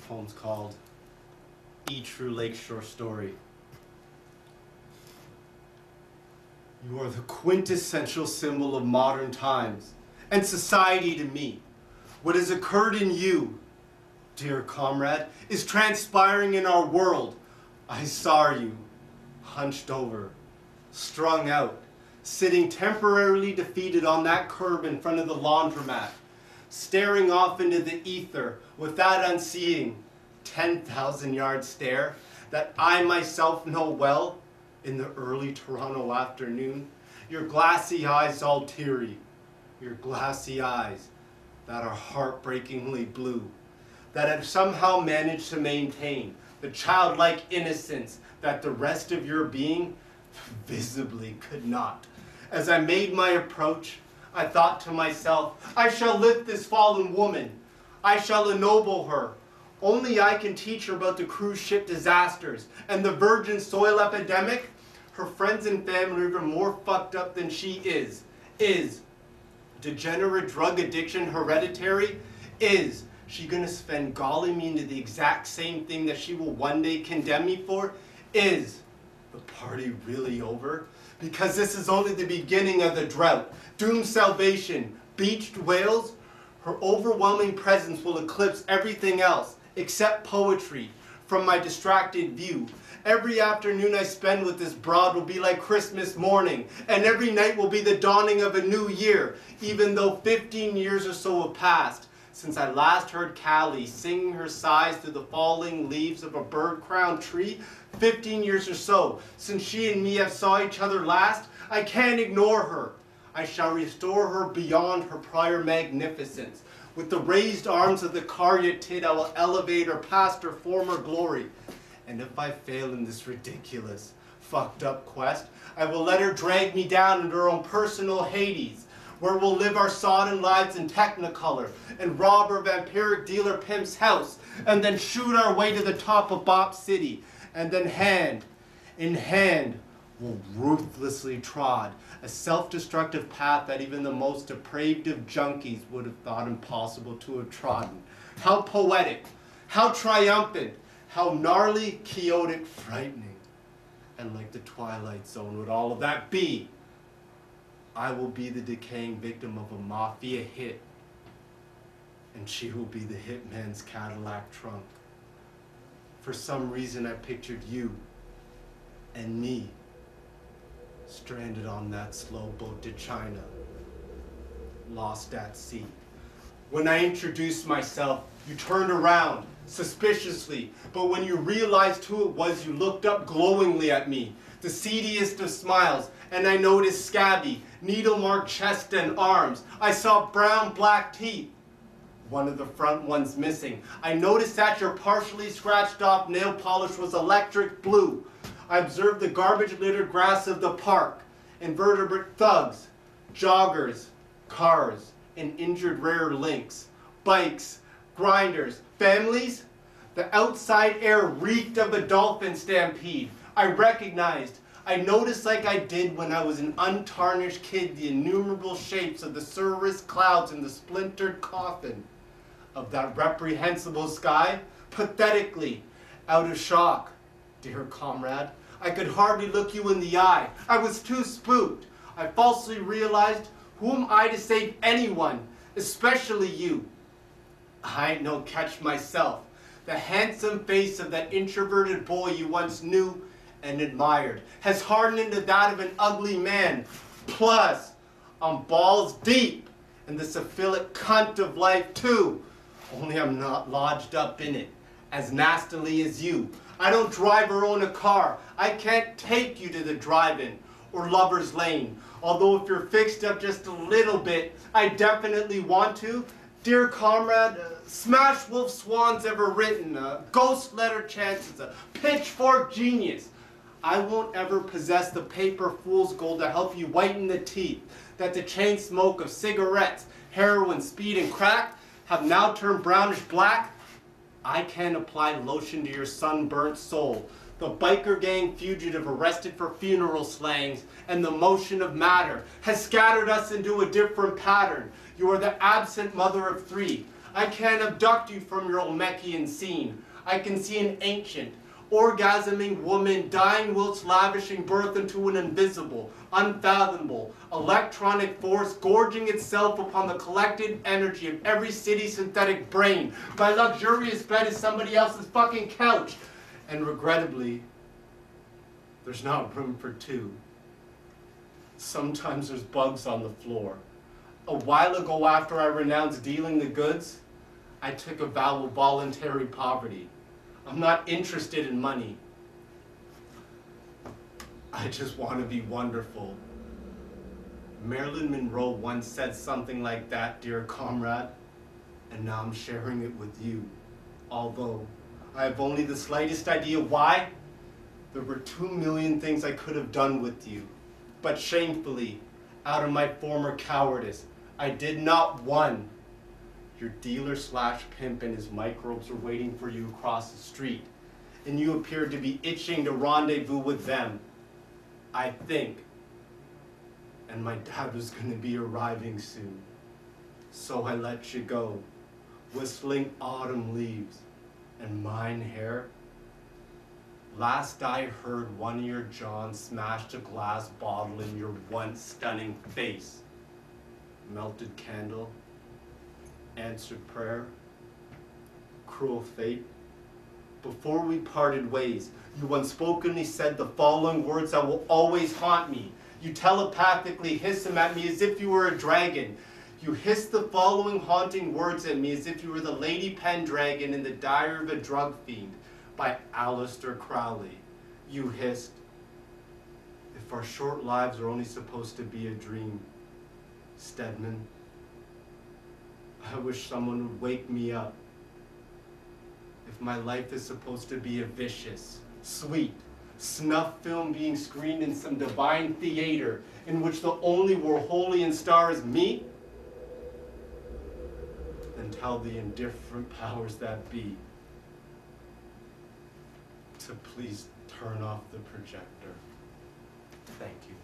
poem's called E True Lakeshore Story. You are the quintessential symbol of modern times and society to me. What has occurred in you, dear comrade, is transpiring in our world. I saw you, hunched over, strung out, sitting temporarily defeated on that curb in front of the laundromat, staring off into the ether with that unseeing 10,000-yard stare that I myself know well in the early Toronto afternoon. Your glassy eyes all teary, your glassy eyes that are heartbreakingly blue, that have somehow managed to maintain the childlike innocence that the rest of your being visibly could not. As I made my approach, I thought to myself, I shall lift this fallen woman. I shall ennoble her. Only I can teach her about the cruise ship disasters and the virgin soil epidemic. Her friends and family are more fucked up than she is. Is degenerate drug addiction hereditary? Is she gonna spend galling me into the exact same thing that she will one day condemn me for? Is the party really over? Because this is only the beginning of the drought. Doomed salvation, beached whales. Her overwhelming presence will eclipse everything else except poetry from my distracted view. Every afternoon I spend with this broad will be like Christmas morning, and every night will be the dawning of a new year, even though 15 years or so have passed since I last heard Callie singing her sighs through the falling leaves of a bird-crowned tree. 15 years or so since she and me have saw each other last. I can't ignore her. I shall restore her beyond her prior magnificence. With the raised arms of the caryatid, I will elevate her past her former glory. And if I fail in this ridiculous, fucked up quest, I will let her drag me down into her own personal Hades, where we'll live our sodden lives in Technicolor and rob her vampiric dealer pimp's house, and then shoot our way to the top of Bop City, and then hand in hand will ruthlessly trod a self-destructive path that even the most depraved of junkies would have thought impossible to have trodden. How poetic, how triumphant, how gnarly, chaotic, frightening. And like the Twilight Zone would all of that be? I will be the decaying victim of a mafia hit, and she will be the hitman's Cadillac trunk. For some reason I pictured you and me stranded on that slow boat to China, lost at sea. When I introduced myself, you turned around suspiciously, but when you realized who it was, you looked up glowingly at me, the seediest of smiles, and I noticed scabby, needle-marked chest and arms. I saw brown black teeth, one of the front ones missing. I noticed that your partially scratched off nail polish was electric blue. I observed the garbage-littered grass of the park, invertebrate thugs, joggers, cars, and injured rare links, bikes, grinders, families. The outside air reeked of a dolphin stampede. I recognized, I noticed like I did when I was an untarnished kid, the innumerable shapes of the Cerberus clouds in the splintered coffin of that reprehensible sky, pathetically out of shock, dear comrade. I could hardly look you in the eye. I was too spooked. I falsely realized, who am I to save anyone, especially you? I ain't no catch myself. The handsome face of that introverted boy you once knew and admired has hardened into that of an ugly man. Plus, I'm balls deep in the syphilic cunt of life too. Only I'm not lodged up in it as nastily as you. I don't drive or own a car. I can't take you to the drive-in or lover's lane. Although if you're fixed up just a little bit, I definitely want to. Dear comrade, smash wolf swans ever written, ghost letter chances, a pitchfork genius. I won't ever possess the paper fool's gold to help you whiten the teeth that the chain smoke of cigarettes, heroin, speed, and crack have now turned brownish black. I can't apply lotion to your sunburnt soul. The biker gang fugitive arrested for funeral slangs and the motion of matter has scattered us into a different pattern. You are the absent mother of three. I can't abduct you from your Olmekian scene. I can see an ancient, orgasming woman dying whilst lavishing birth into an invisible, unfathomable, electronic force gorging itself upon the collected energy of every city synthetic brain. My luxurious bed is somebody else's fucking couch. And regrettably, there's not room for two. Sometimes there's bugs on the floor. A while ago, after I renounced dealing the goods, I took a vow of voluntary poverty. I'm not interested in money. I just want to be wonderful. Marilyn Monroe once said something like that, dear comrade, and now I'm sharing it with you. Although I have only the slightest idea why. There were 2 million things I could have done with you, but shamefully, out of my former cowardice, I did not one. Your dealer/pimp and his microbes are waiting for you across the street, and you appeared to be itching to rendezvous with them, I think. And my dad was going to be arriving soon. So I let you go, whistling autumn leaves and mine hair. Last I heard, one of your Johns smashed a glass bottle in your once stunning face. Melted candle, answered prayer, cruel fate. Before we parted ways, you unspokenly said the following words that will always haunt me. You telepathically hissed them at me as if you were a dragon. You hissed the following haunting words at me as if you were the Lady Pendragon in the Diary of a Drug Fiend by Aleister Crowley. You hissed, if our short lives are only supposed to be a dream, Stedman, I wish someone would wake me up. If my life is supposed to be a vicious, sweet, snuff film being screened in some divine theater in which the only Warholian star is me, then tell the indifferent powers that be to please turn off the projector. Thank you.